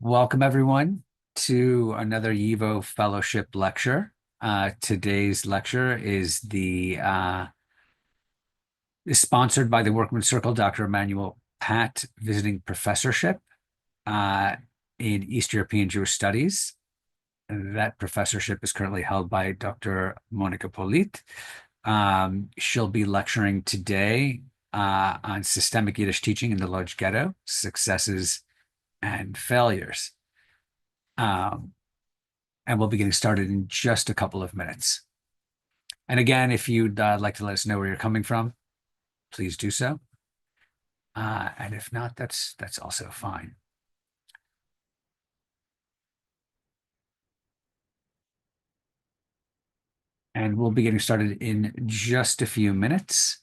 Welcome, everyone, to another YIVO Fellowship lecture. Today's lecture is sponsored by the Workmen Circle, Dr. Emanuel Patt, visiting professorship in East European Jewish Studies. That professorship is currently held by Dr. Monika Polit. She'll be lecturing today on systemic Yiddish teaching in the Łódź Ghetto, successes and failures. And we'll be getting started in just a couple of minutes. And again, if you'd like to let us know where you're coming from, please do so. And if not, that's also fine. And we'll be getting started in just a few minutes.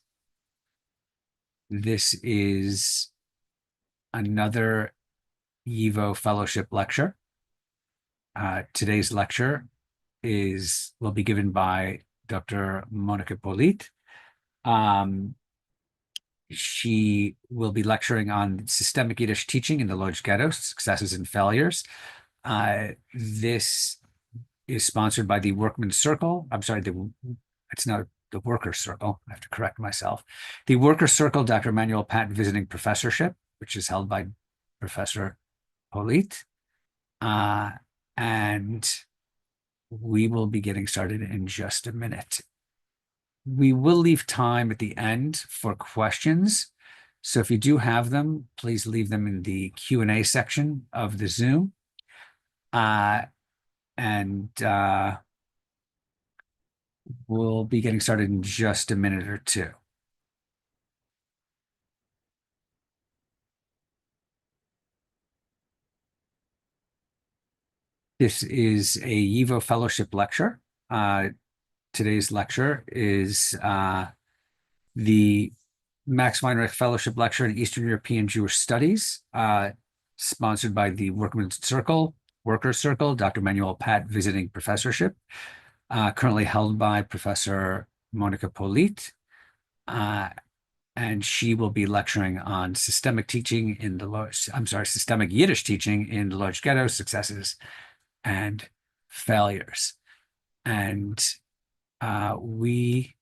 This is another YIVO Fellowship lecture. Today's lecture will be given by Dr. Monika Polit. She will be lecturing on systemic Yiddish teaching in the Łódź Ghetto, successes and failures. This is sponsored by the Workman Circle. I'm sorry, it's not the Worker Circle. I have to correct myself. The Worker Circle, Dr. Emanuel Patt visiting professorship, which is held by Professor Polit. And we will be getting started in just a minute. We will leave time at the end for questions. So if you do have them, please leave them in the Q&A section of the Zoom. We'll be getting started in just a minute or two. This is a YIVO Fellowship lecture. Today's lecture is the Max Weinreich Fellowship Lecture in Eastern European Jewish Studies, sponsored by the Workman Circle, Worker Circle, Dr. Emanuel Patt visiting professorship, currently held by Professor Monika Polit. And she will be lecturing on systemic teaching in the systemic Yiddish teaching in the Łódź Ghetto, successes and failures. And we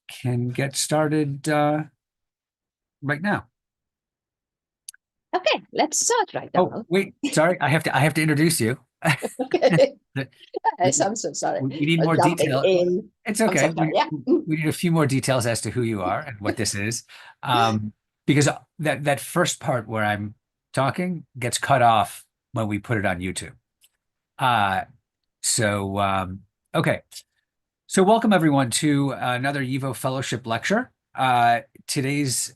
can get started right now. Okay, let's start right now. Oh, wait, sorry, I have to introduce you. Okay. I'm so sorry. We need more detail. It's okay. We need a few more details as to who you are and what this is. Because that first part where I'm talking gets cut off when we put it on YouTube. Okay. So welcome everyone to another YIVO Fellowship lecture. Today's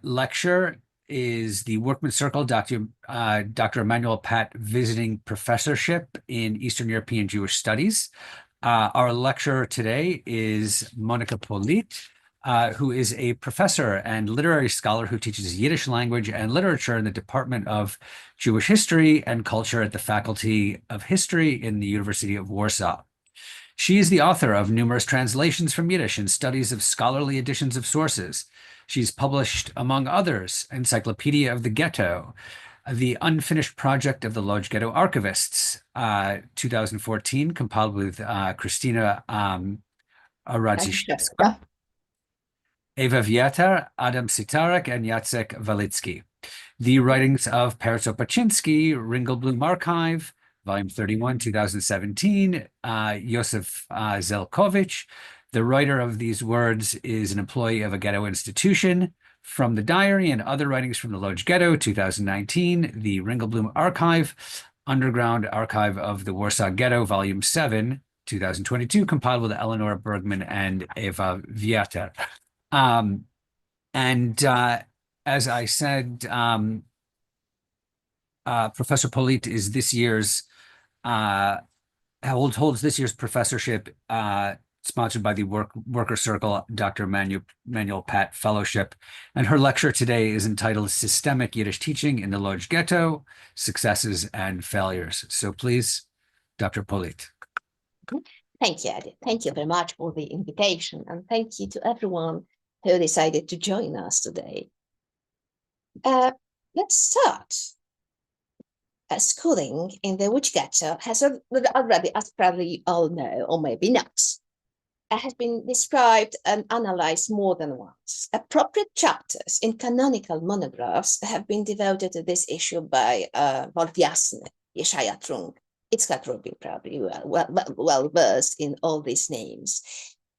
lecture is the Workman Circle, Dr. Emanuel Patt visiting professorship in Eastern European Jewish Studies. Our lecturer today is Monika Polit, who is a professor and literary scholar who teaches Yiddish language and literature in the Department of Jewish History and Culture at the Faculty of History in the University of Warsaw. She is the author of numerous translations from Yiddish and studies of scholarly editions of sources. She's published, among others, Encyclopedia of the Ghetto, The Unfinished Project of the Łódź Ghetto Archivists, 2014, compiled with Christina Radziszewska, Eva Vietar, Adam Sitarek, and Jacek Walitsky. The writings of Peretz Opaczynski, Ringelblum Archive, Volume 31, 2017, Yosef Zelkovich. The writer of these words is an employee of a ghetto institution. From the Diary and Other Writings from the Łódź Ghetto, 2019, the Ringelblum Archive, Underground Archive of the Warsaw Ghetto, Volume 7, 2022, compiled with Eleanor Bergman and Eva Vietar. As I said, Professor Polit is this year's holds this year's professorship, sponsored by the Worker Circle, Dr. Emanuel Patt Fellowship. And her lecture today is entitled Systemic Yiddish Teaching in the Łódź Ghetto, Successes and Failures. So please, Dr. Polit. Thank you, Eddie. Thank you very much for the invitation. And thank you to everyone who decided to join us today. Let's start. schooling in the Łódź Ghetto has already, as probably you all know, or maybe not, has been described and analyzed more than once. Appropriate chapters in canonical monographs have been devoted to this issue by Wolf Jasny, Yeshaya Trunk, Yitzhak Rubin, probably well versed in all these names.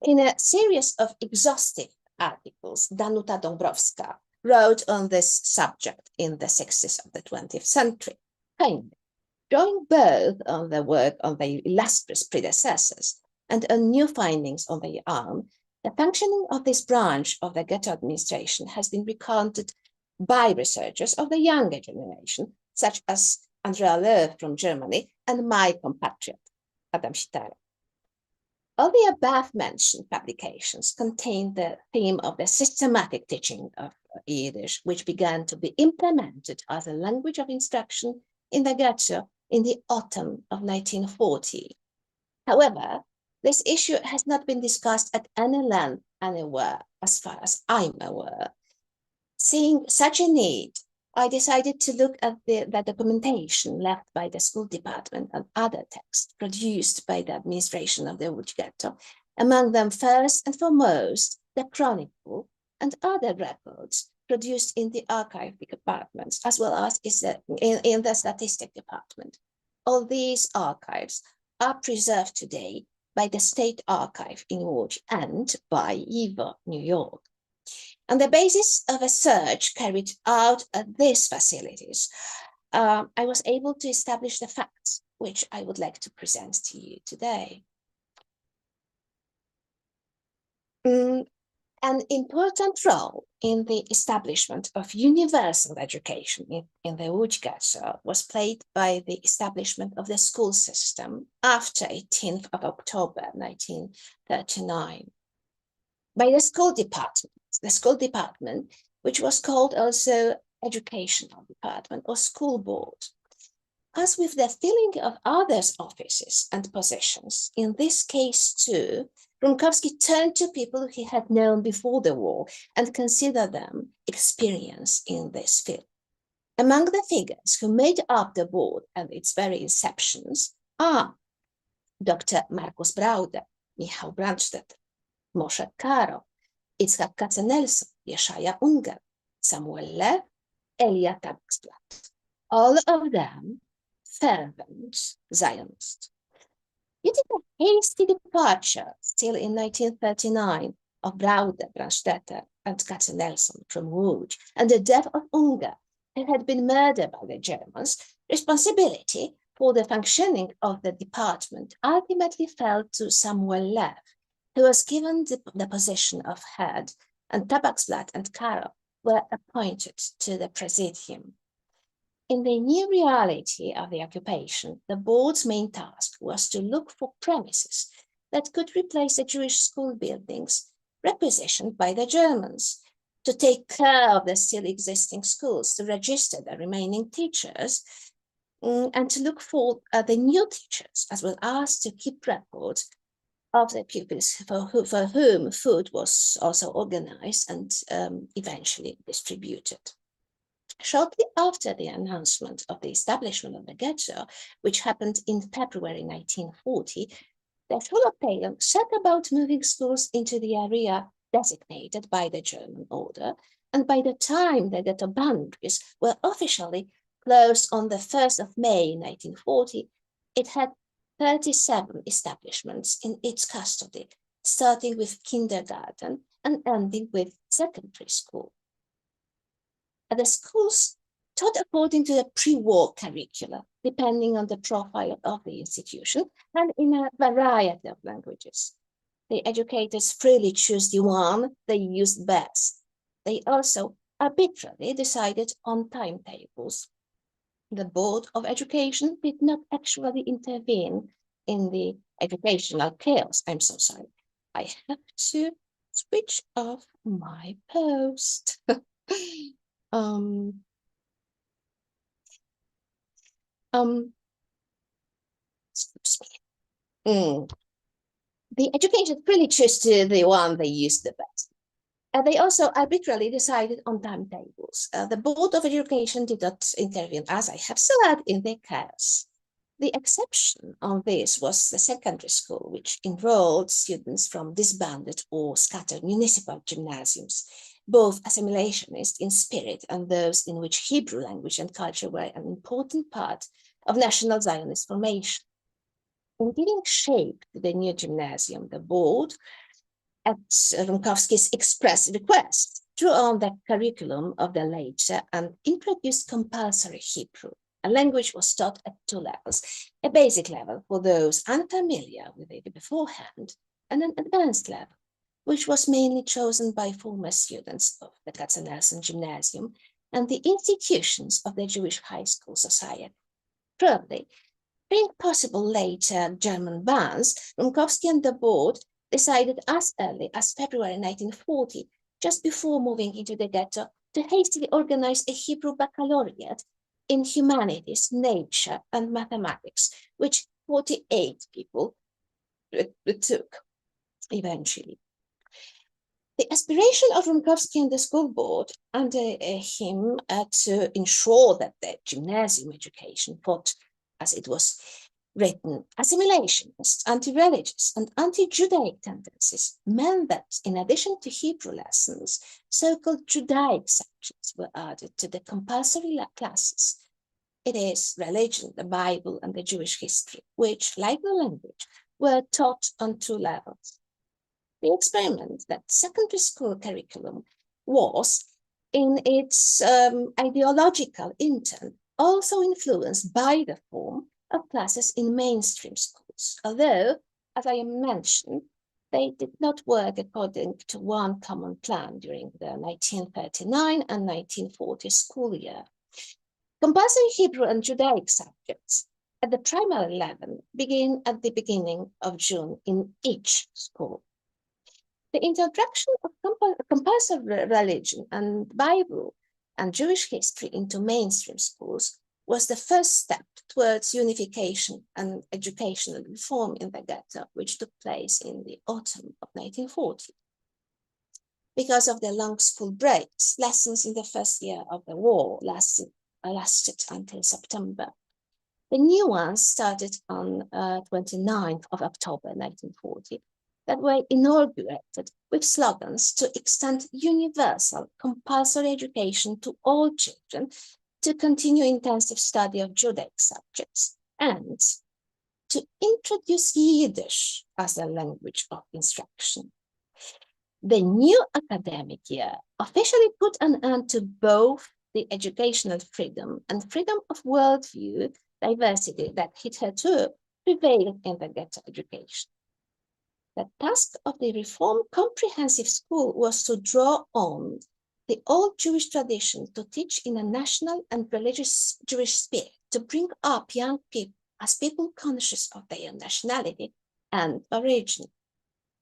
In a series of exhaustive articles, Danuta Dąbrowska wrote on this subject in the 60s of the 20th century. Finally, drawing both on the work of the illustrious predecessors and on new findings on their own, the functioning of this branch of the ghetto administration has been recounted by researchers of the younger generation, such as Andrea from Germany and my compatriot, Adam Sitarek. All the above-mentioned publications contain the theme of the systematic teaching of Yiddish, which began to be implemented as a language of instruction in the ghetto in the autumn of 1940. However, this issue has not been discussed at any length anywhere, as far as I'm aware. Seeing such a need, I decided to look at the documentation left by the school department and other texts produced by the administration of the Łódź Ghetto, among them first and foremost the chronicle and other records produced in the archive departments, as well as in the statistic department. All these archives are preserved today by the State Archive in Łódź and by YIVO, New York. On the basis of a search carried out at these facilities, I was able to establish the facts, which I would like to present to you today. An important role in the establishment of universal education in the Łódź Ghetto was played by the establishment of the school system after 18th of October 1939 by the school department, which was called also educational department or school board. As with the filling of others' offices and positions, in this case too, Runkowski turned to people he had known before the war and considered them experienced in this field. Among the figures who made up the board and its very inceptions are Dr. Markus Braude, Michał Brandstetter, Moshe Karo, Yitzhak Katzenelson, Yeshaya Unger, Samuel Lev, Elia Tabaksblatt, all of them fervent Zionists. Due to the hasty departure, still in 1939, of Braude, Brandstetter, and Katzenelson from Łódź, and the death of Unger, who had been murdered by the Germans, responsibility for the functioning of the department ultimately fell to Samuel Lev, who was given the position of head, and Tabaksblatt and Karo were appointed to the presidium. In the new reality of the occupation, the board's main task was to look for premises that could replace the Jewish school buildings requisitioned by the Germans, to take care of the still existing schools, to register the remaining teachers, and to look for the new teachers, as well as to keep records of the pupils for whom food was also organized and eventually distributed. Shortly after the announcement of the establishment of the ghetto, which happened in February 1940, the Schulabteilung set about moving schools into the area designated by the German order, and by the time the ghetto boundaries were officially closed on the 1st of May 1940, it had 37 establishments in its custody, starting with kindergarten and ending with secondary school. The schools taught according to the pre-war curricula, depending on the profile of the institution, and in a variety of languages. The educators freely choose the one they used best. They also arbitrarily decided on timetables. The Board of Education did not actually intervene in the educational chaos. I'm so sorry. I have to switch off my post. Excuse me. The education freely chose to the one they used the best. They also arbitrarily decided on timetables. The Board of Education did not intervene, as I have said, in the chaos. The exception on this was the secondary school, which enrolled students from disbanded or scattered municipal gymnasiums, both assimilationist in spirit and those in which Hebrew language and culture were an important part of national Zionist formation. In giving shape to the new gymnasium, the board, at Rumkowski's express request, drew on the curriculum of the later and introduced compulsory Hebrew. A language was taught at two levels, a basic level for those unfamiliar with it beforehand, and an advanced level, which was mainly chosen by former students of the Katzenelson Gymnasium and the institutions of the Jewish High School Society. Probably, being possible later German bans, Rumkowski and the board decided as early as February 1940, just before moving into the ghetto, to hastily organize a Hebrew baccalaureate in humanities, nature, and mathematics, which 48 people took eventually. The aspiration of Rumkowski and the school board under him to ensure that the gymnasium education fought, as it was written, assimilationist, anti-religious, and anti-Judaic tendencies meant that, in addition to Hebrew lessons, so-called Judaic subjects were added to the compulsory classes. It is religion, the Bible, and the Jewish history, which, like the language, were taught on two levels. The experiment, that secondary school curriculum, was, in its ideological intent, also influenced by the form of classes in mainstream schools, although, as I mentioned, they did not work according to one common plan during the 1939 and 1940 school year. Compulsory Hebrew and Judaic subjects at the primary level begin at the beginning of June in each school. The introduction of compulsory religion and Bible and Jewish history into mainstream schools was the first step towards unification and educational reform in the ghetto, which took place in the autumn of 1940. Because of the long school breaks, lessons in the first year of the war lasted until September. The new ones started on 29th of October 1940, that were inaugurated with slogans to extend universal compulsory education to all children, to continue intensive study of Judaic subjects, and to introduce Yiddish as a language of instruction. The new academic year officially put an end to both the educational freedom and freedom of worldview diversity that hitherto prevailed in the ghetto education. The task of the Reform Comprehensive School was to draw on the old Jewish tradition to teach in a national and religious Jewish spirit, to bring up young people as people conscious of their nationality and origin.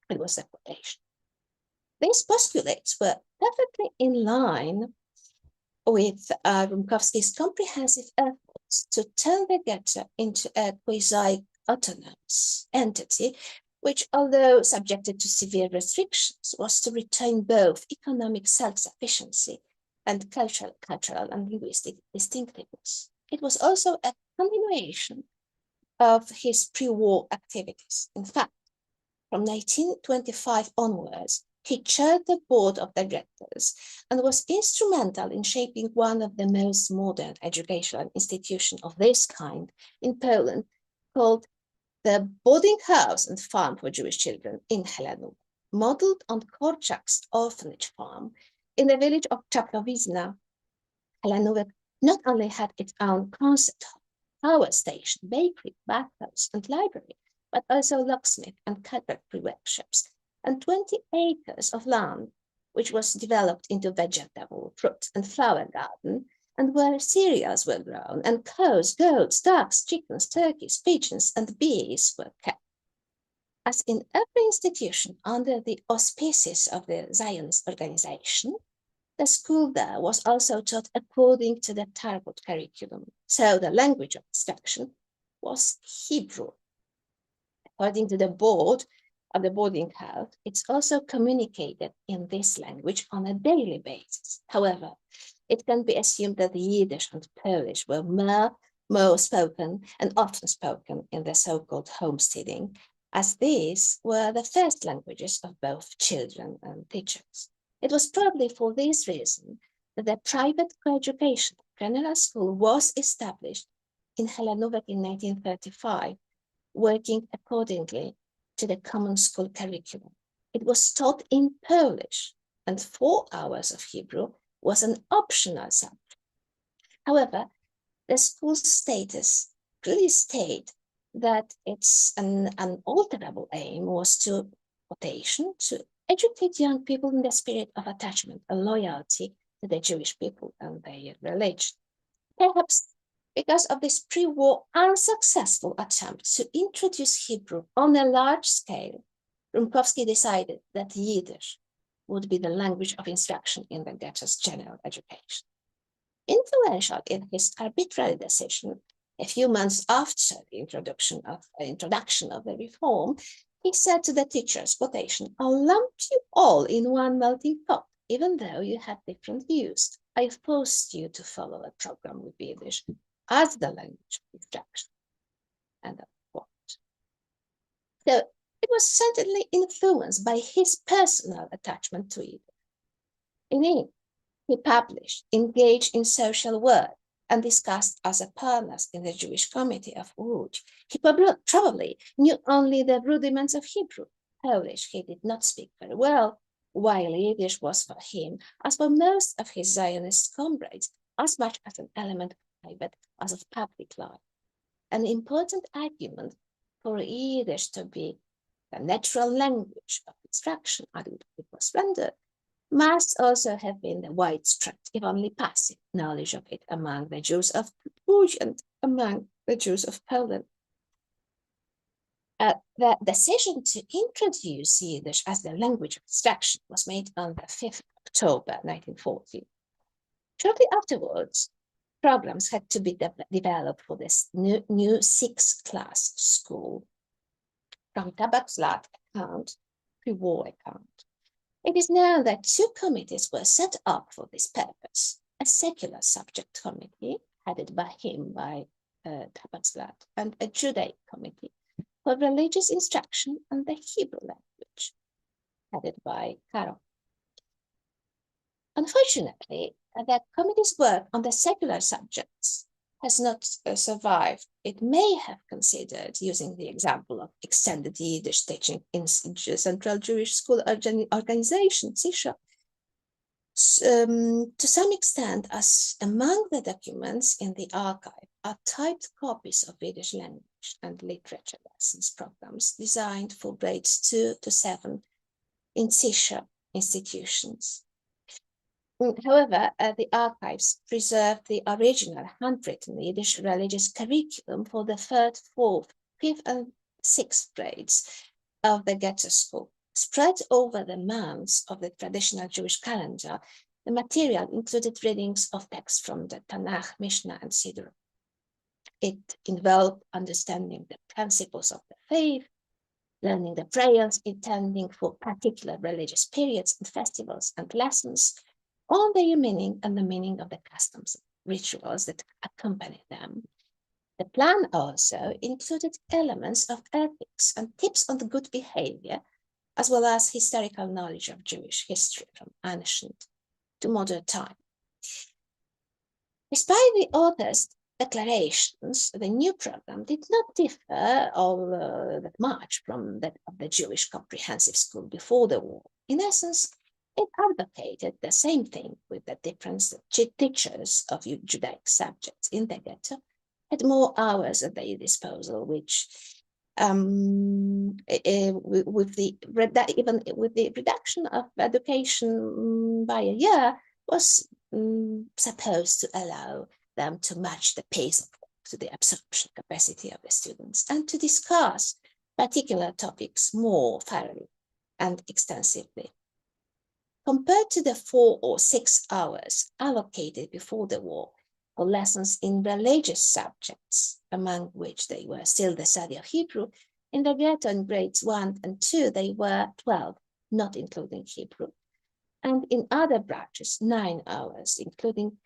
It was a quotation. These postulates were perfectly in line with Rumkowski's comprehensive efforts to turn the ghetto into a quasi-autonomous entity, which, although subjected to severe restrictions, was to retain both economic self-sufficiency and cultural and linguistic distinctiveness. It was also a continuation of his pre-war activities. In fact, from 1925 onwards, he chaired the board of directors and was instrumental in shaping one of the most modern educational institutions of this kind in Poland, called the Boarding House and Farm for Jewish Children in Helenów, modeled on Korczak's orphanage farm in the village of Czaplowizna. Helenów not only had its own concert hall, power station, bakery, bathhouse, and library, but also locksmith and carpentry workshops, and 20 acres of land, which was developed into vegetable, fruit, and flower garden, and where cereals were grown, and cows, goats, ducks, chickens, turkeys, pigeons, and bees were kept. As in every institution under the auspices of the Zionist organization, the school there was also taught according to the Talmud curriculum, so the language of instruction was Hebrew. According to the board, of the boarding house, it's also communicated in this language on a daily basis. However, it can be assumed that the Yiddish and Polish were more spoken and often spoken in the so-called homesteading, as these were the first languages of both children and teachers. It was probably for this reason that the private co-education general school was established in Helenówek in 1935, working accordingly to the common school curriculum. It was taught in Polish, and 4 hours of Hebrew was an optional subject. However, the school's status clearly state that its unalterable aim was to educate young people in the spirit of attachment and loyalty to the Jewish people and their religion. Perhaps because of this pre-war unsuccessful attempt to introduce Hebrew on a large scale, Rumkowski decided that Yiddish would be the language of instruction in the ghetto's general education. Influential in his arbitrary decision, a few months after the introduction of the reform, he said to the teachers, quotation, "I'll lump you all in one melting pot, even though you had different views. I forced you to follow a program with Yiddish as the language of instruction." End of quote. So it was certainly influenced by his personal attachment to Yiddish. In it, he published, engaged in social work, and discussed as a partner in the Jewish Committee of Łódź. He probably knew only the rudiments of Hebrew. Polish he did not speak very well, while Yiddish was for him, as for most of his Zionist comrades, as much as an element of private as of public life. An important argument for Yiddish to be the natural language of instruction, as it was rendered, must also have been the widespread, if only passive, knowledge of it among the Jews of Łódź and among the Jews of Poland. The decision to introduce Yiddish as the language of instruction was made on the 5th of October 1940. Shortly afterwards, programs had to be developed for this new 6-class school, from Tabak's account, pre-war account. It is known that 2 committees were set up for this purpose: a secular subject committee, headed by him, by Tabak's and a Judaic committee for religious instruction and the Hebrew language, headed by Karol. Unfortunately, the committee's work on the secular subjects has not survived. It may have considered using the example of extended Yiddish teaching in Central Jewish School Organization, CISHA, to some extent, as among the documents in the archive are typed copies of Yiddish language and literature lessons programs designed for grades 2 to 7 in CISHA institutions. However, the archives preserved the original handwritten Yiddish religious curriculum for the 3rd, 4th, 5th, and 6th grades of the Ghetto School. Spread over the months of the traditional Jewish calendar, the material included readings of texts from the Tanakh, Mishnah, and Siddur. It involved understanding the principles of the faith, learning the prayers intending for particular religious periods and festivals, and lessons on their meaning and the meaning of the customs and rituals that accompany them. The plan also included elements of ethics and tips on the good behavior, as well as historical knowledge of Jewish history from ancient to modern time. Despite the author's declarations, the new program did not differ all that much from that of the Jewish comprehensive school before the war. In essence, it advocated the same thing, with the difference that teachers of Judaic subjects in the ghetto had more hours at their disposal, which even with the reduction of education by a year, was supposed to allow them to match the pace of work to the absorption capacity of the students and to discuss particular topics more thoroughly and extensively. Compared to the 4 or 6 hours allocated before the war for lessons in religious subjects, among which they were still the study of Hebrew, In the ghetto in grades 1 and 2, they were 12, not including Hebrew. And in other branches, 9 hours, including,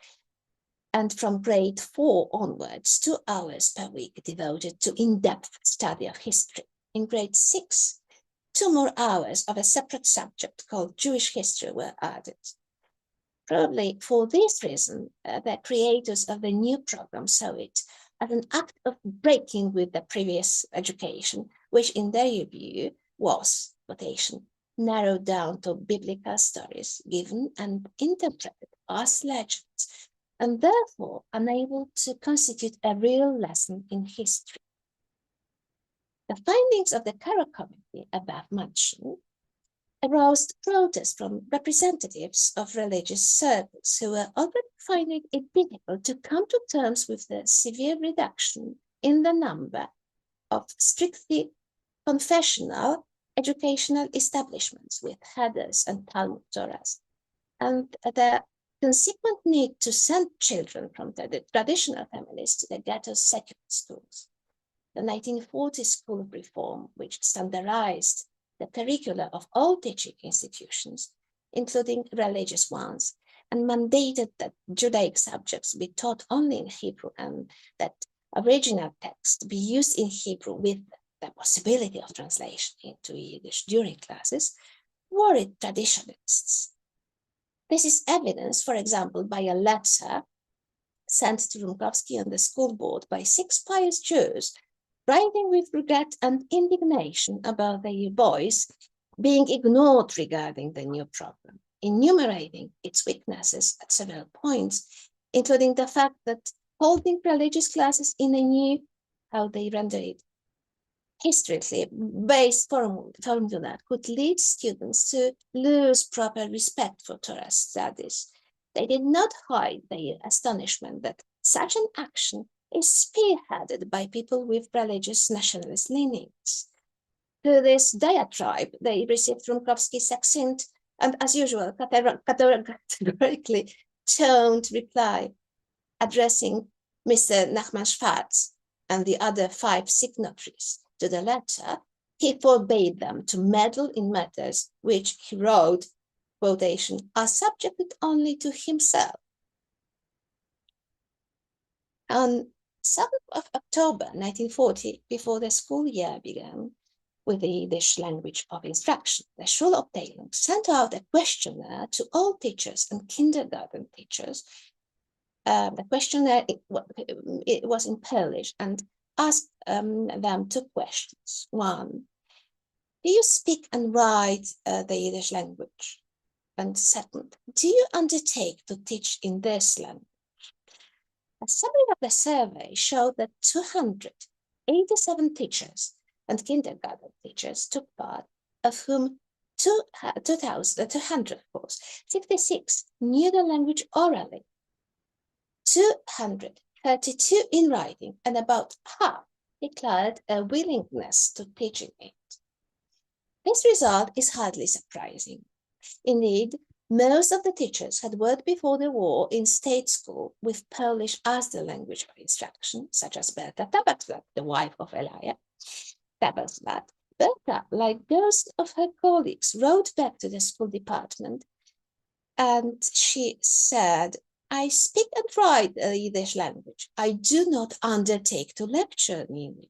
and from grade 4 onwards, 2 hours per week devoted to in-depth study of history. In grade 6, 2 more hours of a separate subject called Jewish history were added. Probably for this reason, the creators of the new program saw it as an act of breaking with the previous education, which in their view was, quotation, narrowed down to biblical stories given and interpreted as legends, and therefore unable to constitute a real lesson in history. The findings of the Cairo Committee above mentioned aroused protest from representatives of religious circles who were already finding it difficult to come to terms with the severe reduction in the number of strictly confessional educational establishments with headers and Talmud Torahs, and the consequent need to send children from the traditional families to the ghetto secular schools. The 1940 School of Reform, which standardized the curricula of all teaching institutions, including religious ones, and mandated that Judaic subjects be taught only in Hebrew and that original text be used in Hebrew with the possibility of translation into Yiddish during classes, worried traditionalists. This is evidenced, for example, by a letter sent to Rumkowski and the school board by 6 pious Jews, writing with regret and indignation about their boys being ignored regarding the new program, enumerating its weaknesses at several points, including the fact that holding religious classes in a new, how they render it, historically based formula could lead students to lose proper respect for Torah studies. They did not hide their astonishment that such an action is spearheaded by people with religious nationalist leanings. To this diatribe, they received Rumkowski's succinct and, as usual, categorically toned reply, addressing Mr. Nachman Schwartz and the other 5 signatories to the letter. He forbade them to meddle in matters which, he wrote, quotation, are subjected only to himself. On 7th of October 1940, before the school year began with the Yiddish language of instruction, the Schulabteilung sent out a questionnaire to all teachers and kindergarten teachers. The questionnaire it was in Polish and asked them 2 questions. 1, do you speak and write the Yiddish language? And 2nd, do you undertake to teach in this language? A summary of the survey showed that 287 teachers and kindergarten teachers took part, of whom 200, of course, 66 knew the language orally, 232 in writing, and about half declared a willingness to teaching it. This result is hardly surprising. Indeed, most of the teachers had worked before the war in state school with Polish as the language of instruction, such as Berta Tabakslat, the wife of Elia Tabakslat. Berta, like those of her colleagues, wrote back to the school department, and she said, I speak and write the Yiddish language. I do not undertake to lecture in English.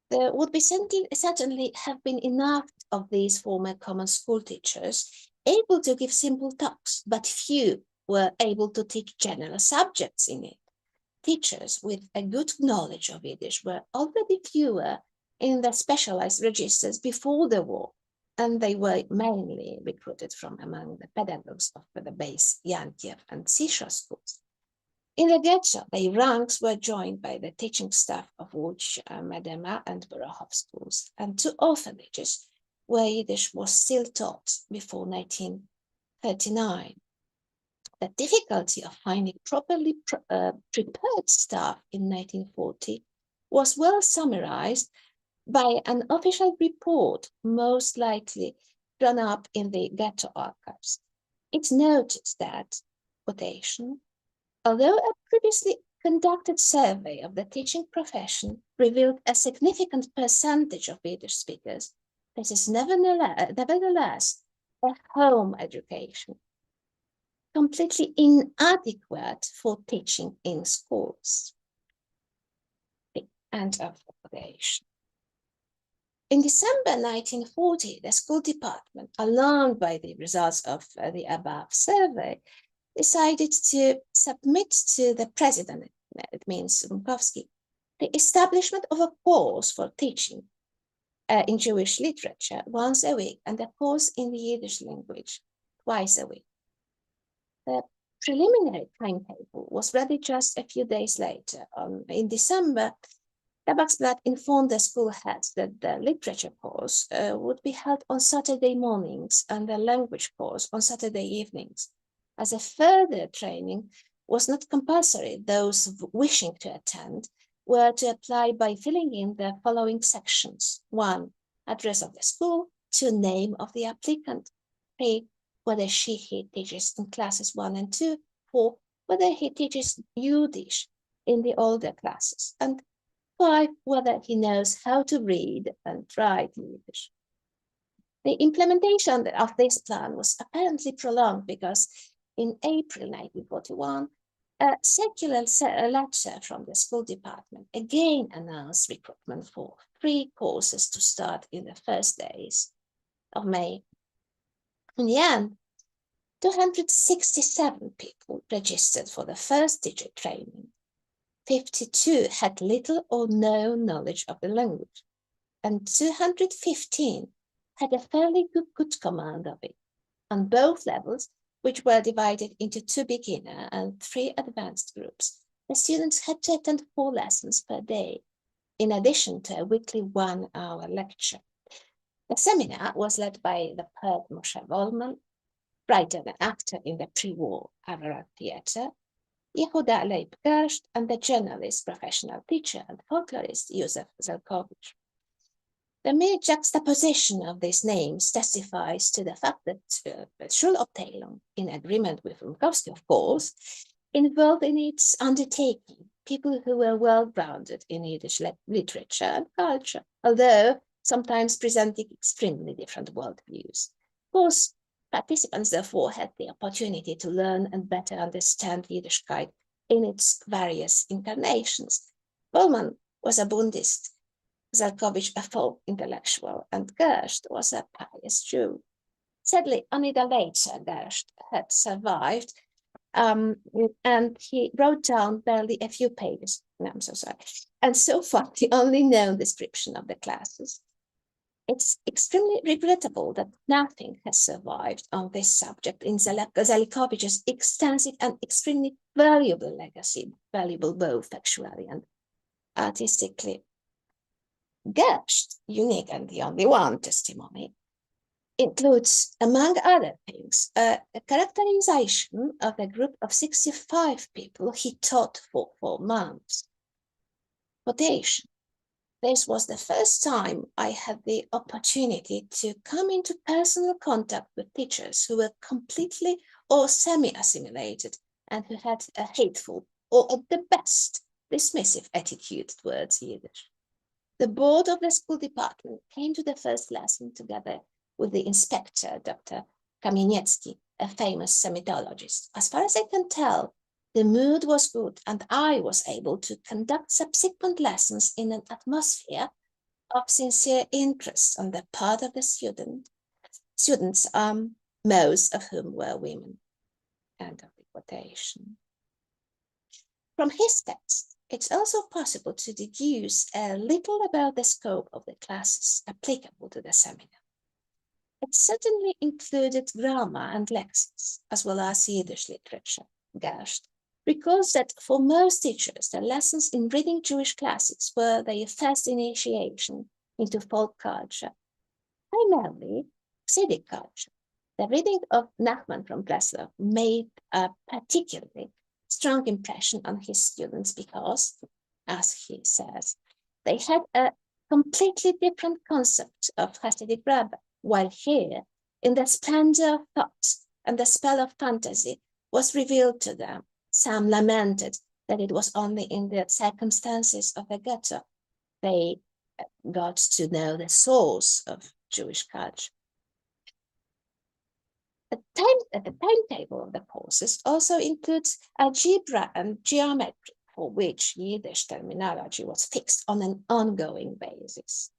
There would be certainly have been enough of these former common school teachers able to give simple talks, but few were able to teach general subjects in it. Teachers with a good knowledge of Yiddish were already fewer in the specialized registers before the war, and they were mainly recruited from among the pedagogues of the base Yankiev and Sisha schools. In the ghetto, their ranks were joined by the teaching staff of Łódź, Medema, and Borochov schools, and 2 orphanages where Yiddish was still taught before 1939. The difficulty of finding properly prepared staff in 1940 was well summarized by an official report, most likely drawn up in the ghetto archives. It noted that, quotation, although a previously conducted survey of the teaching profession revealed a significant percentage of Yiddish speakers. This is nevertheless a home education, completely inadequate for teaching in schools. The end of the quotation. In December 1940, the school department, alarmed by the results of the above survey, decided to submit to the president, it means Rumkowski, the establishment of a course for teaching in Jewish literature once a week and a course in the Yiddish language twice a week. The preliminary timetable was ready just a few days later. In December, Tabaksblad informed the school heads that the literature course would be held on Saturday mornings and the language course on Saturday evenings. As a further training was not compulsory, those wishing to attend were to apply by filling in the following sections. 1, address of the school. 2, name of the applicant. 3, whether he teaches in classes 1 and 2. 4, whether he teaches Yiddish in the older classes. And 5, whether he knows how to read and write Yiddish. The implementation of this plan was apparently prolonged because in April 1941, a circular letter from the school department again announced recruitment for 3 courses to start in the first days of May. In the end, 267 people registered for the first teacher training. 52 had little or no knowledge of the language, and 215 had a fairly good command of it. On both levels, which were divided into 2 beginner and 3 advanced groups, the students had to attend 4 lessons per day, in addition to a weekly 1-hour lecture. The seminar was led by the poet Moshe Wolfman, writer and actor in the pre-war Avra theater, Yehuda Leib Gerst, and the journalist, professional teacher, and folklorist Józef Zelkowicz. The mere juxtaposition of these names testifies to the fact that the Schulabteilung, in agreement with Rumkowski, of course, involved in its undertaking people who were well-grounded in Yiddish literature and culture, although sometimes presenting extremely different worldviews. Of course, participants therefore had the opportunity to learn and better understand Yiddishkeit in its various incarnations. Wolfman was a Bundist, Zelkowicz a folk intellectual, and Gerst was a pious Jew. Sadly, only the later Gerst had survived, and he wrote down barely a few pages. No, I'm so sorry. And so far, the only known description of the classes. It's extremely regrettable that nothing has survived on this subject in Zelkowicz's extensive and extremely valuable legacy, valuable both actually and artistically. Gerst's unique and the only one testimony includes, among other things, a characterization of a group of 65 people he taught for 4 months. Quotation. This was the first time I had the opportunity to come into personal contact with teachers who were completely or semi-assimilated and who had a hateful or at the best dismissive attitude towards Yiddish. The board of the school department came to the first lesson together with the inspector, Dr. Kamieniecki, a famous semitologist. As far as I can tell, the mood was good, and I was able to conduct subsequent lessons in an atmosphere of sincere interest on the part of the students, most of whom were women. End of the quotation. From his text, it's also possible to deduce a little about the scope of the classes applicable to the seminar. It certainly included grammar and lexics, as well as Yiddish literature. Gerst recalls that for most teachers, the lessons in reading Jewish classics were their first initiation into folk culture, primarily Hasidic culture. The reading of Nachman from Breslau made a particularly strong impression on his students because, as he says, they had a completely different concept of Hasidic rabbi, while here, in the splendor of thought and the spell of fantasy was revealed to them. Some lamented that it was only in the circumstances of the ghetto they got to know the source of Jewish culture. The timetable of the courses also includes algebra and geometry, for which Yiddish terminology was fixed on an ongoing basis.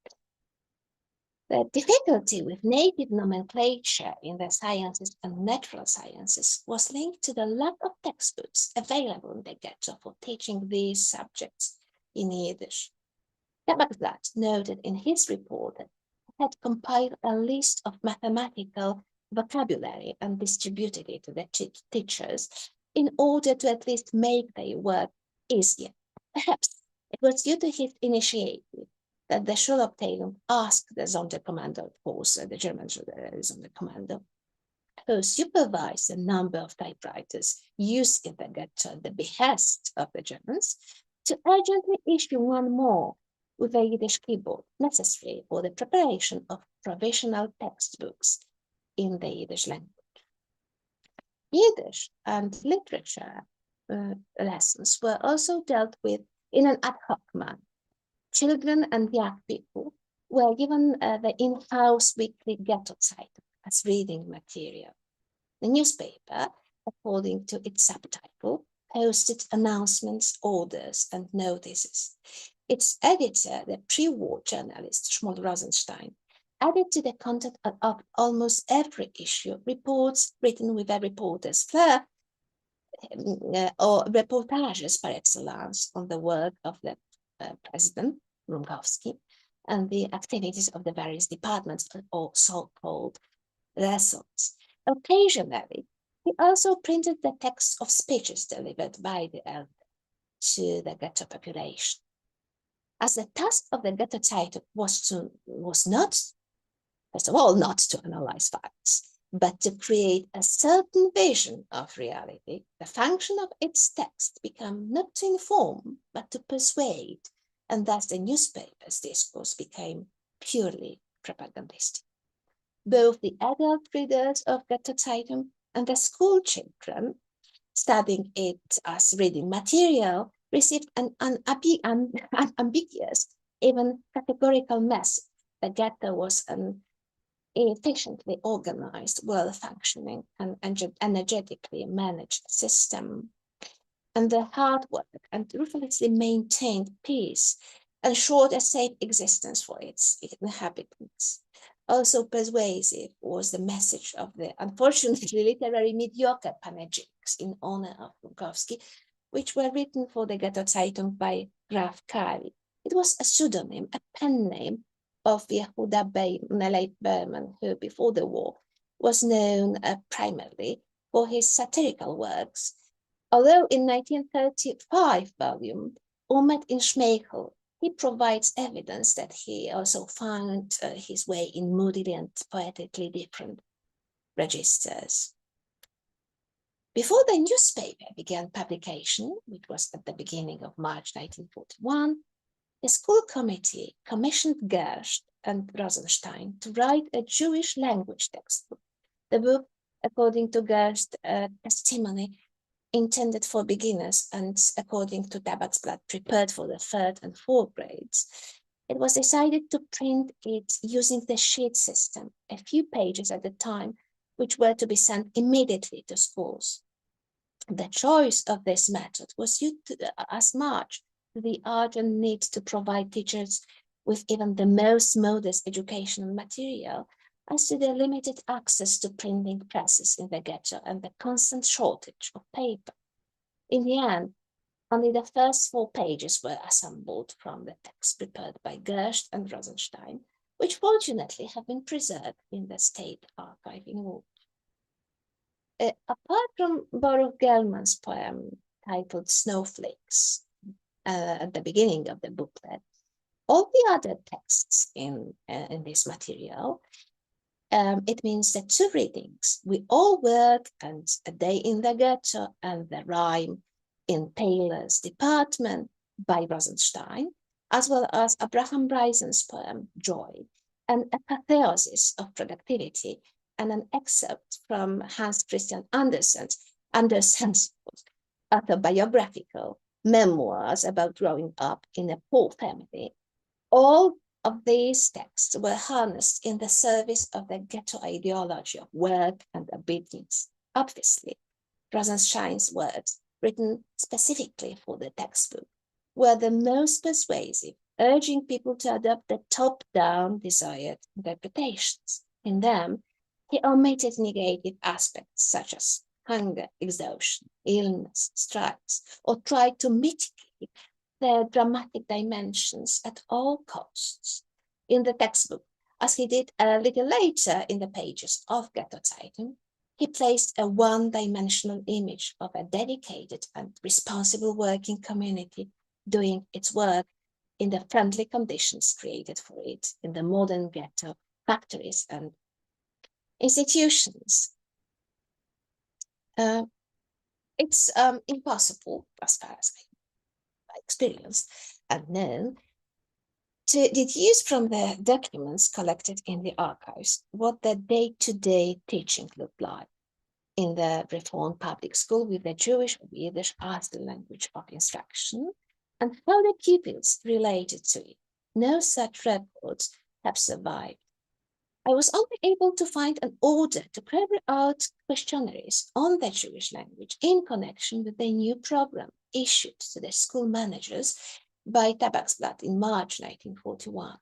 The difficulty with native nomenclature in the sciences and natural sciences was linked to the lack of textbooks available in the ghetto for teaching these subjects in Yiddish. Tabakzlat noted in his report that he had compiled a list of mathematical vocabulary and distributed it to the teachers in order to at least make their work easier. Perhaps it was due to his initiative that the Schulabteilung asked the Sonderkommando force, the German Sonderkommando, who supervised the number of typewriters used in the ghetto at the behest of the Germans, to urgently issue one more with a Yiddish keyboard necessary for the preparation of provisional textbooks in the Yiddish language. Yiddish and literature lessons were also dealt with in an ad hoc manner. Children and young people were given the in-house weekly Ghetto Zeitung as reading material. The newspaper, according to its subtitle, posted announcements, orders, and notices. Its editor, the pre-war journalist Shmuel Rosenstein, added to the content of almost every issue reports written with a reporter's flair, or reportages par excellence on the work of the president, Rumkowski, and the activities of the various departments, or so-called lessons. Occasionally, he also printed the texts of speeches delivered by the elder to the ghetto population. As the task of the Ghetto Zeitung was not, first of all, not to analyze facts, but to create a certain vision of reality, the function of its text became not to inform, but to persuade, and thus the newspaper's discourse became purely propagandistic. Both the adult readers of Ghetto Zeitung and the school children studying it as reading material received an unambiguous, even categorical message. The ghetto was an efficiently organized, well-functioning, and energetically managed system. And the hard work and ruthlessly maintained peace ensured a safe existence for its inhabitants. Also persuasive was the message of the unfortunately literary mediocre panegyrics in honor of Rumkowski, which were written for the Ghetto Zeitung by Graf Kali. It was a pseudonym, a pen name of Yehuda Berman, who before the war was known primarily for his satirical works. Although in 1935 volume, Umet in Schmeichel, he provides evidence that he also found his way in moodily and poetically different registers. Before the newspaper began publication, which was at the beginning of March 1941, the school committee commissioned Gerst and Rosenstein to write a Jewish language textbook. The book, according to Gerst's testimony, intended for beginners and, according to Tabaksblatt, prepared for the 3rd and 4th grades. It was decided to print it using the sheet system, a few pages at a time, which were to be sent immediately to schools. The choice of this method was due as much to the urgent need to provide teachers with even the most modest educational material as to the limited access to printing presses in the ghetto and the constant shortage of paper. In the end, only the first 4 pages were assembled from the text prepared by Gerst and Rosenstein, which fortunately have been preserved in the State Archive in Łódź. Apart from Baruch Gelman's poem titled Snowflakes at the beginning of the booklet, all the other texts in this material, it means the 2 readings, We All Work and A Day in the Ghetto and the Rhyme in Taylor's Department by Rosenstein, as well as Abraham Breisen's poem Joy, and a Apotheosis of Productivity, and an excerpt from Hans Christian Andersen's autobiographical memoirs about growing up in a poor family. All of these texts were harnessed in the service of the ghetto ideology of work and obedience. Obviously, Rosenshine's words, written specifically for the textbook, were the most persuasive, urging people to adopt the top-down desired interpretations. In them, he omitted negative aspects such as hunger, exhaustion, illness, strikes, or tried to mitigate their dramatic dimensions at all costs. In the textbook, as he did a little later in the pages of Ghetto Zeitung, he placed a one-dimensional image of a dedicated and responsible working community doing its work in the friendly conditions created for it in the modern ghetto factories and institutions. It's impossible, as far as I experienced and know, to deduce from the documents collected in the archives what the day-to-day teaching looked like in the Reformed public school with the Jewish or Yiddish as the language of instruction, and how the pupils related to it. No such records have survived. I was only able to find an order to carry out questionnaires on the Jewish language in connection with the new program issued to the school managers by Tabaksblatt in March 1941.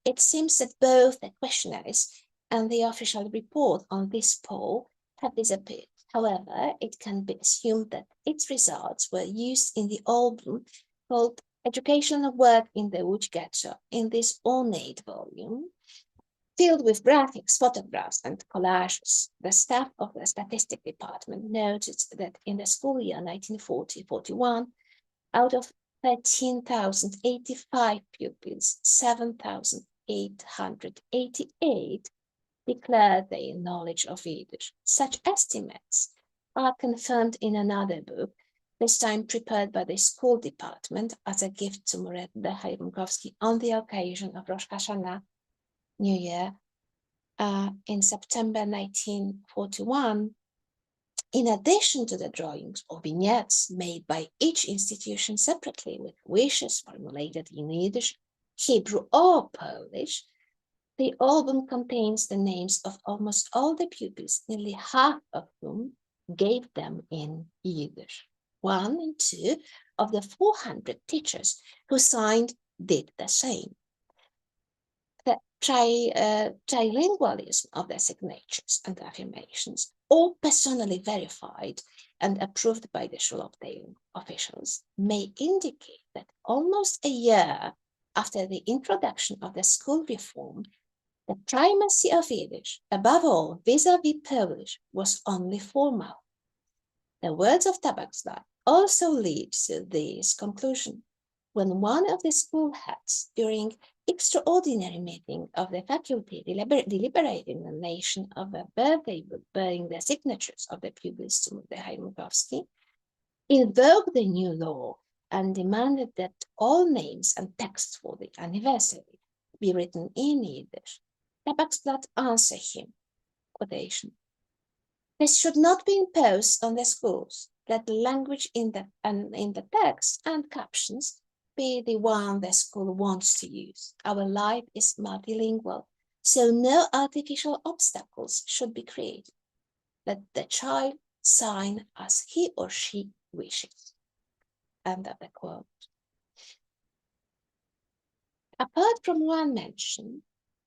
It seems that both the questionnaires and the official report on this poll have disappeared. However, it can be assumed that its results were used in the album called Educational Work in the Łódź Ghetto in this ornate volume, filled with graphics, photographs, and collages. The staff of the Statistics Department noted that in the school year 1940-41, out of 13,085 pupils, 7,888 declared their knowledge of Yiddish. Such estimates are confirmed in another book, this time prepared by the school department as a gift to Mordechai Rumkowski on the occasion of Rosh Hashanah, New Year, in September 1941. In addition to the drawings or vignettes made by each institution separately with wishes formulated in Yiddish, Hebrew, or Polish, the album contains the names of almost all the pupils, nearly half of whom gave them in Yiddish. 1 and 2 of the 400 teachers who signed did the same. The trilingualism of their signatures and affirmations, all personally verified and approved by the Schulabteilung officials, may indicate that almost a year after the introduction of the school reform, the primacy of Yiddish, above all vis-a-vis Polish, was only formal. The words of Tabaksblatt also lead to this conclusion. When one of the school heads, during extraordinary meeting of the faculty deliberating the nation of a birthday book bearing the signatures of the pupils to Mordechai Rumkowski, invoked the new law and demanded that all names and texts for the anniversary be written in Yiddish, Tabaksblatt answered him, quotation, "This should not be imposed on the schools. Let the language in the text and captions be the one the school wants to use. Our life is multilingual, so no artificial obstacles should be created. Let the child sign as he or she wishes." End of the quote. Apart from one mention,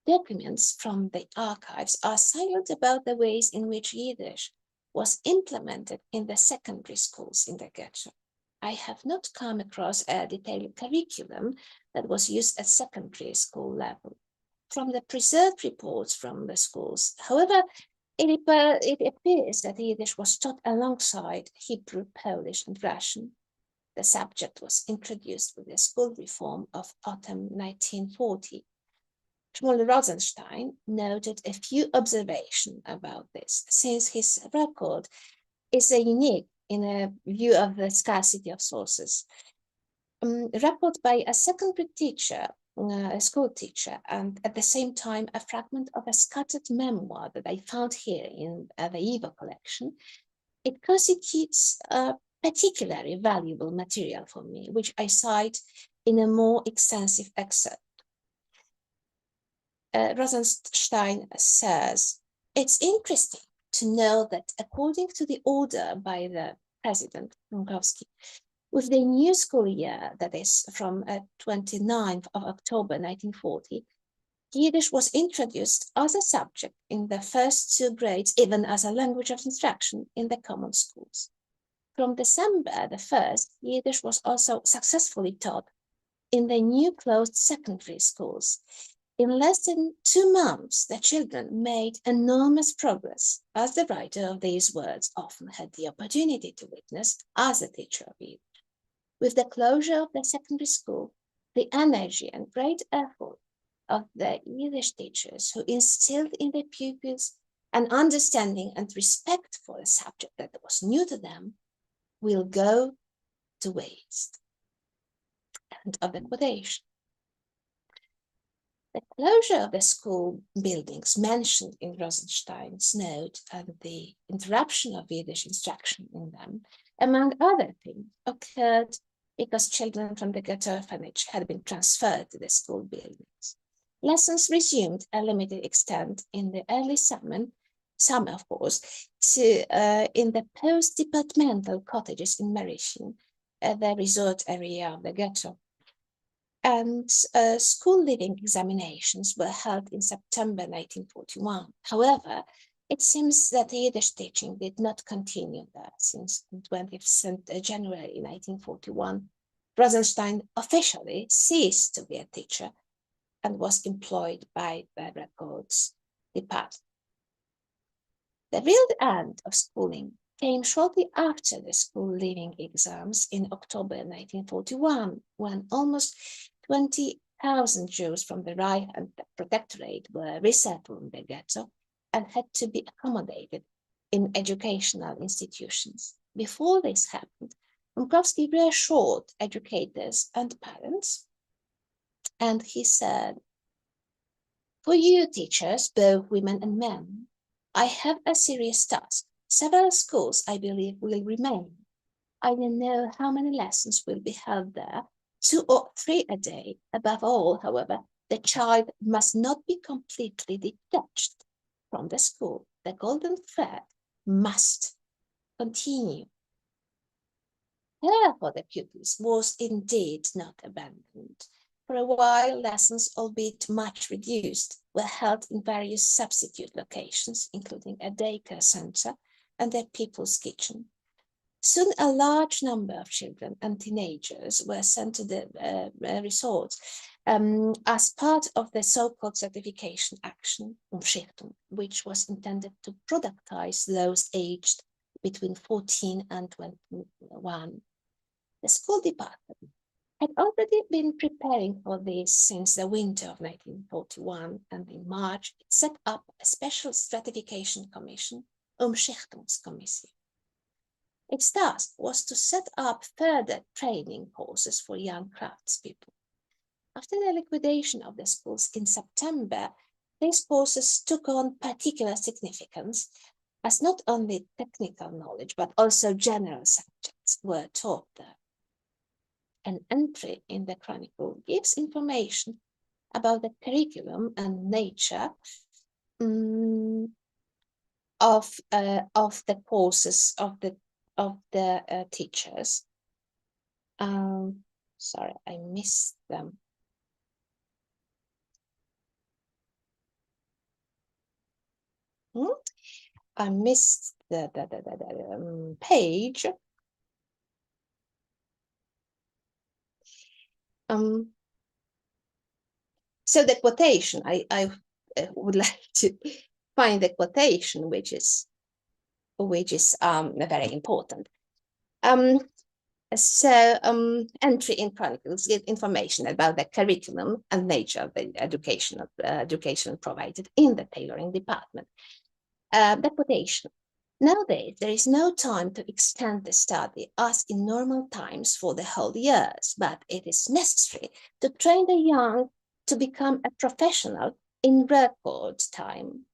documents from the archives are silent about the ways in which Yiddish was implemented in the secondary schools in the ghetto. I have not come across a detailed curriculum that was used at secondary school level. From the preserved reports from the schools, however, it appears that Yiddish was taught alongside Hebrew, Polish, and Russian. The subject was introduced with the school reform of autumn 1940. Shmuel Rosenstein noted a few observations about this, since his record is unique in a view of the scarcity of sources. Report by a secondary teacher, a school teacher, and at the same time a fragment of a scattered memoir that I found here in the Eva collection. It constitutes particularly valuable material for me, which I cite in a more extensive excerpt. Rosenstein says, it's interesting to know that according to the order by the president, Dąbrowski, with the new school year, that is from 29th of October 1940, Yiddish was introduced as a subject in the first two grades, even as a language of instruction in the common schools. From December the 1st, Yiddish was also successfully taught in the new closed secondary schools. In less than 2 months, the children made enormous progress, as the writer of these words often had the opportunity to witness as a teacher of Yiddish. With the closure of the secondary school, the energy and great effort of the Yiddish teachers who instilled in their pupils an understanding and respect for a subject that was new to them will go to waste. End of the quotation. The closure of the school buildings mentioned in Rosenstein's note and the interruption of Yiddish instruction in them, among other things, occurred because children from the ghetto orphanage had been transferred to the school buildings. Lessons resumed a limited extent in the early summer of course, in the post-departmental cottages in Marysień, the resort area of the ghetto. And school living examinations were held in September 1941. However, it seems that Yiddish teaching did not continue there since 20th January 1941. Rosenstein officially ceased to be a teacher and was employed by the records department. The real end of schooling came shortly after the school leaving exams in October 1941, when almost 20,000 Jews from the Reich and the Protectorate were resettled in the ghetto and had to be accommodated in educational institutions. Before this happened, Dąbrowski reassured educators and parents, and he said, "For you teachers, both women and men, I have a serious task. Several schools, I believe, will remain. I don't know how many lessons will be held there, 2 or 3 a day. Above all, however, the child must not be completely detached from the school. The golden thread must continue." Care for the pupils was indeed not abandoned. For a while, lessons, albeit much reduced, were held in various substitute locations, including a daycare center and a people's kitchen. Soon a large number of children and teenagers were sent to the resorts as part of the so-called certification action, Umschichtung, which was intended to productize those aged between 14 and 21. The school department had already been preparing for this since the winter of 1941, and in March it set up a special stratification commission, Umschichtungskommission. Its task was to set up further training courses for young craftspeople. After the liquidation of the schools in September, these courses took on particular significance, as not only technical knowledge, but also general subjects were taught there. An entry in the Chronicle gives information about the curriculum and nature of the courses of the teachers. Sorry, I missed them. I missed the page. So the quotation, I would like to find the quotation, which is very important. Entry in Chronicles give information about the curriculum and nature of the education provided in the tailoring department. The quotation: "Nowadays, there is no time to extend the study as in normal times for the whole years, but it is necessary to train the young to become a professional in record time.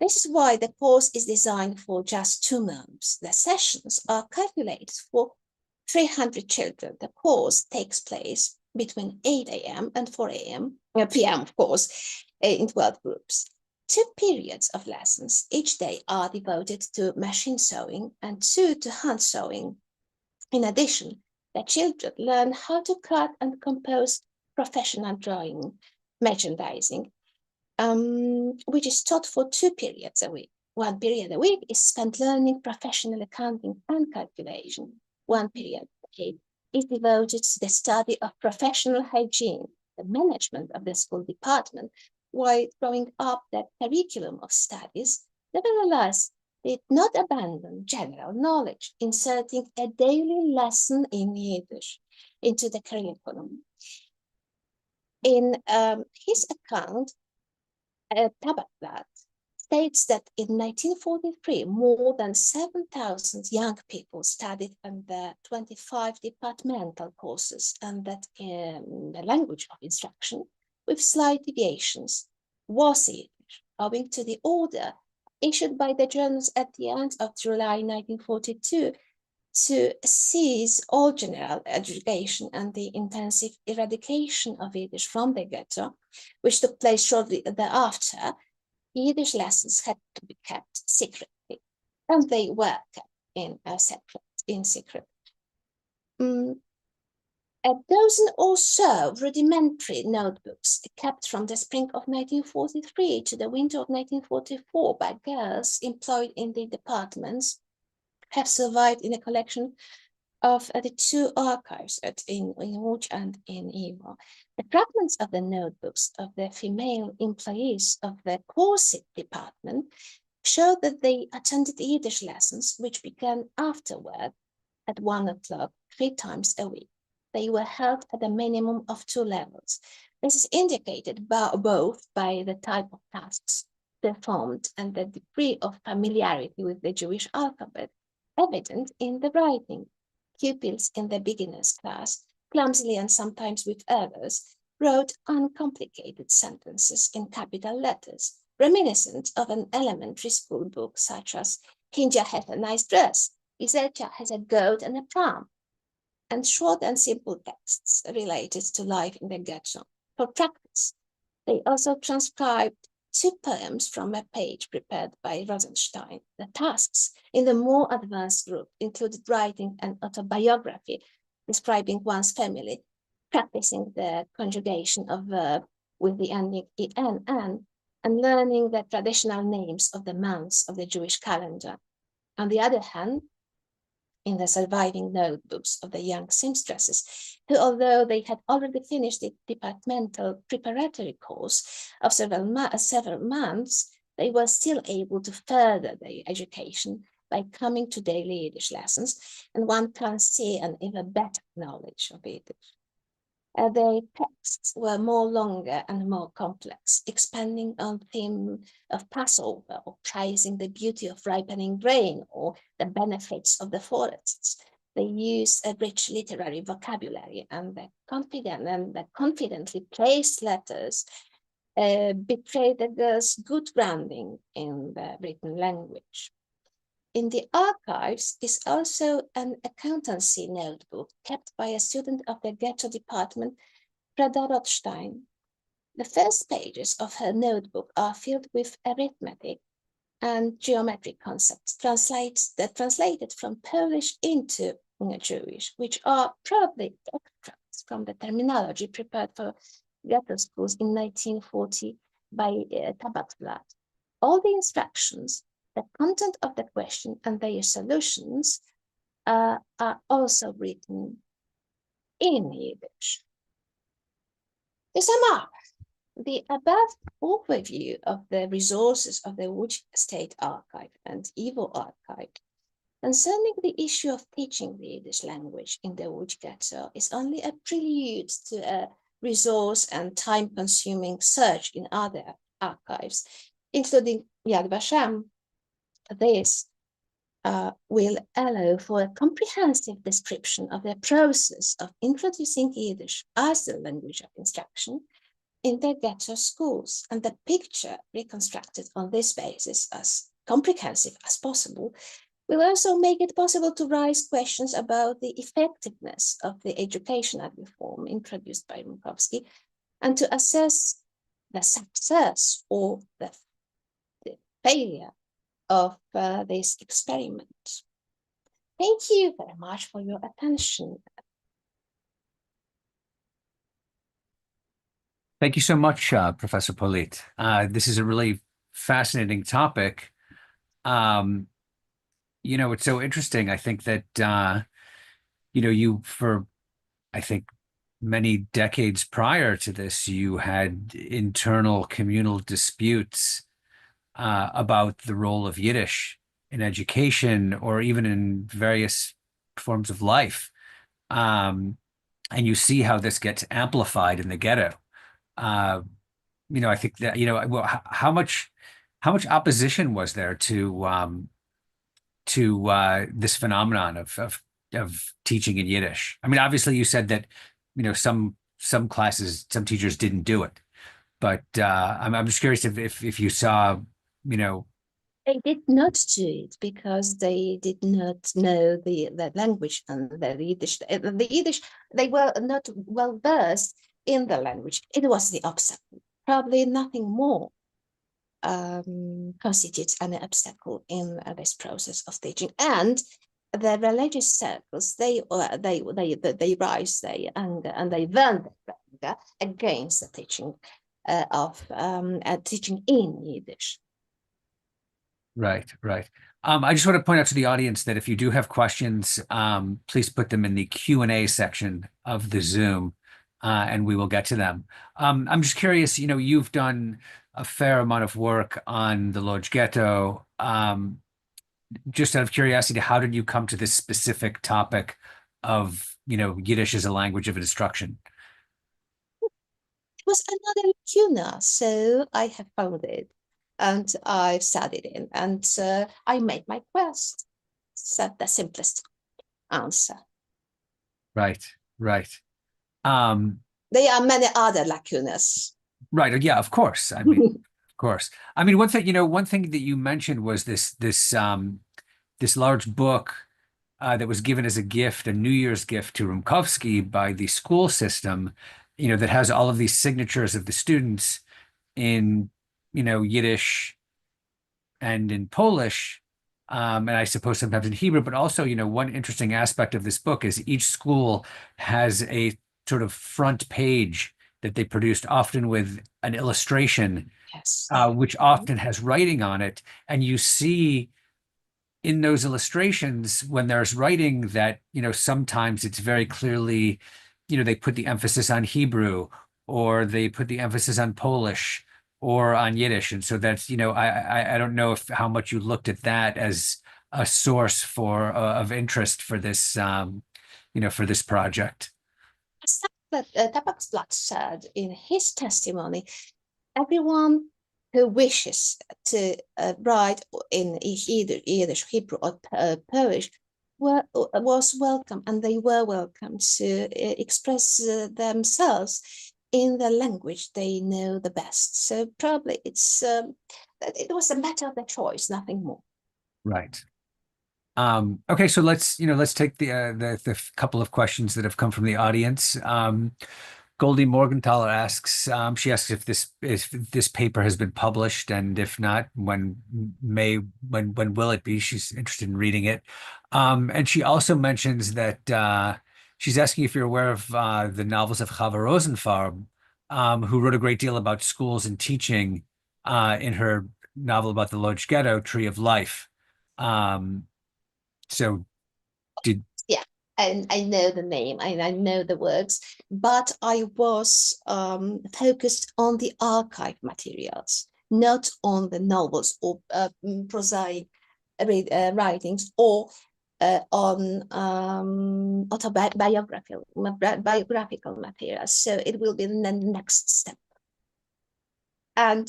This is why the course is designed for just 2 months. The sessions are calculated for 300 children. The course takes place between 8 a.m. and 4 p.m., of course, in 12 groups. 2 periods of lessons each day are devoted to machine sewing and 2 to hand sewing. In addition, the children learn how to cut and compose professional drawing, merchandising, which is taught for 2 periods a week. 1 period a week is spent learning professional accounting and calculation. 1 period is devoted to the study of professional hygiene, the management of the school department, while growing up the curriculum of studies. Nevertheless, did not abandon general knowledge, inserting a daily lesson in Yiddish into the curriculum. In his account, Tabakblatt states that in 1943, more than 7,000 young people studied under 25 departmental courses, and that in the language of instruction, with slight deviations, was Yiddish, owing to the order issued by the Germans at the end of July 1942 to cease all general education and the intensive eradication of Yiddish from the ghetto, which took place shortly thereafter. Yiddish lessons had to be kept secretly, and they were kept in secret. A dozen or so rudimentary notebooks kept from the spring of 1943 to the winter of 1944 by girls employed in the departments have survived in a collection of the 2 archives in Łódź and in Iwo. The fragments of the notebooks of the female employees of the corset department show that they attended Yiddish lessons, which began afterward at 1 o'clock 3 times a week. They were held at a minimum of 2 levels. This is indicated both by the type of tasks performed and the degree of familiarity with the Jewish alphabet, evident in the writing. Pupils in the beginner's class, clumsily and sometimes with errors, wrote uncomplicated sentences in capital letters, reminiscent of an elementary school book such as Hinja has a nice dress, Izelcha has a goat and a pram, and short and simple texts related to life in the ghetto. For practice, they also transcribed 2 poems from a page prepared by Rosenstein. The tasks in the more advanced group included writing an autobiography describing one's family, practicing the conjugation of verb with the ending en, and learning the traditional names of the months of the Jewish calendar. On the other hand, in the surviving notebooks of the young seamstresses, who, although they had already finished the departmental preparatory course of several months, they were still able to further their education by coming to daily Yiddish lessons, and one can see an even better knowledge of Yiddish. The texts were more longer and more complex, expanding on theme of Passover, or praising the beauty of ripening grain, or the benefits of the forests. They used a rich literary vocabulary, and the confidently placed letters betrayed the girls' good grounding in the written language. In the archives is also an accountancy notebook kept by a student of the Ghetto department, Freda Rothstein. The first pages of her notebook are filled with arithmetic and geometric concepts translated from Polish into Jewish, which are probably extracts from the terminology prepared for ghetto schools in 1940 by Tabakblatt. All the instructions, the content of the question, and their solutions are also written in Yiddish. To sum up, the above overview of the resources of the Łódź State Archive and Iwo Archive concerning the issue of teaching the Yiddish language in the Łódź Ghetto is only a prelude to a resource and time-consuming search in other archives, including Yad Vashem. This will allow for a comprehensive description of the process of introducing Yiddish as the language of instruction in their ghetto schools, and the picture reconstructed on this basis as comprehensive as possible will also make it possible to raise questions about the effectiveness of the educational reform introduced by Minkowski and to assess the success or the failure of this experiment. Thank you very much for your attention. Thank you so much, Professor Polit. This is a really fascinating topic. It's so interesting. I think that, I think many decades prior to this, you had internal communal disputes about the role of Yiddish in education or even in various forms of life. And you see how this gets amplified in the ghetto. I think that, well, how much opposition was there to this phenomenon of teaching in Yiddish? I mean, obviously you said that, some classes, some teachers didn't do it, but I'm just curious if you saw, They did not do it because they did not know the language and the Yiddish. The Yiddish, they were not well versed in the language. It was the obstacle. Probably nothing more constitutes an obstacle in this process of teaching. And the religious circles, they rise and they burn their anger against the teaching of teaching in Yiddish. Right, right. I just want to point out to the audience that if you do have questions, please put them in the Q&A section of the Zoom, and we will get to them. I'm just curious, you've done a fair amount of work on the Łódź Ghetto. Just out of curiosity, how did you come to this specific topic of, Yiddish as a language of instruction? It was another lacuna, so I have found it. And I studied it, and I made my quest. That's the simplest answer. Right, right. There are many other lacunas. Right. Yeah, of course. I mean, of course. I mean, one thing that you mentioned was this large book that was given as a gift, a New Year's gift to Rumkowski by the school system, that has all of these signatures of the students in, Yiddish and in Polish, and I suppose sometimes in Hebrew, but also, one interesting aspect of this book is each school has a sort of front page that they produced, often with an illustration, Yes. which often has writing on it. And you see in those illustrations, when there's writing that, sometimes it's very clearly, they put the emphasis on Hebrew, or they put the emphasis on Polish or on Yiddish. And so that's, I don't know how much you looked at that as a source of interest for this, for this project. Tabaksblad said in his testimony, everyone who wishes to write in either Yiddish, Hebrew, or Polish was welcome, and they were welcome to express themselves in the language they know the best. So probably it was a matter of the choice, nothing more. Right. Okay, so let's take the couple of questions that have come from the audience. Goldie Morgenthaler asks, she asks if this paper has been published, and if not, when will it be? She's interested in reading it. And she also mentions that she's asking if you're aware of the novels of Chava Rosenfarb, who wrote a great deal about schools and teaching in her novel about the Łódź Ghetto, Tree of Life. So yeah, and I know the name and I know the works, but I was focused on the archive materials, not on the novels or prosaic writings, or on biographical materials. So it will be the next step. And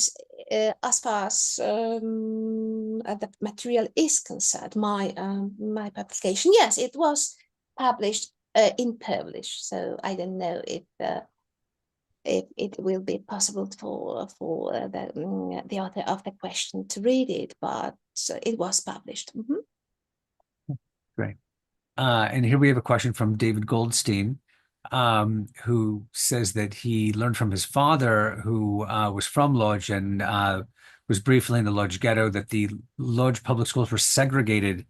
as far as the material is concerned, my publication, yes, it was published in Polish. So I don't know if if it will be possible for the author of the question to read it, but it was published. Great. And here we have a question from David Goldstein, who says that he learned from his father, who was from Łódź and was briefly in the Łódź Ghetto, that the Łódź public schools were segregated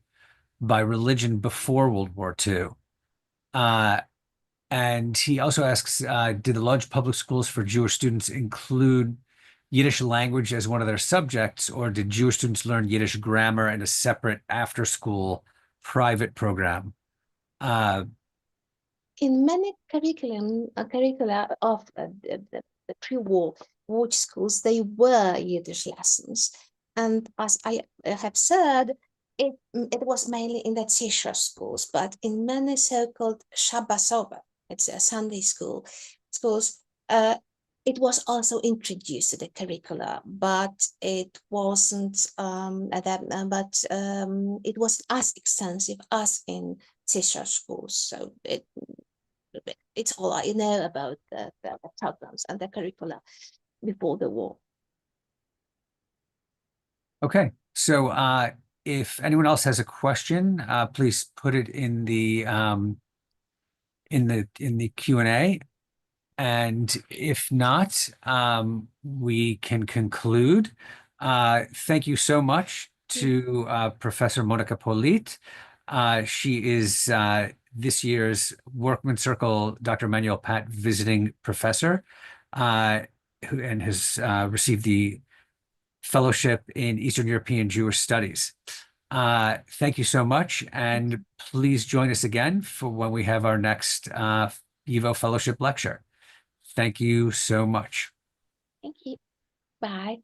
by religion before World War II. And he also asks, did the Łódź public schools for Jewish students include Yiddish language as one of their subjects, or did Jewish students learn Yiddish grammar in a separate after-school private program? In many curricula of the pre-war Łódź schools, they were Yiddish lessons. And as I have said, it was mainly in the teacher schools, but in many so-called Shabbasover, it's a Sunday schools, it was also introduced to the curricula, but it wasn't it was as extensive as in teacher schools. So it's all I know about the programs and the curricula before the war. Okay, so if anyone else has a question, please put it in the Q&A. And if not, we can conclude. Thank you so much to Professor Monika Polit. She is this year's Workman Circle Dr. Emanuel Patt visiting professor, and has received the fellowship in Eastern European Jewish Studies. Thank you so much, and please join us again for when we have our next YIVO Fellowship lecture. Thank you so much. Thank you. Bye.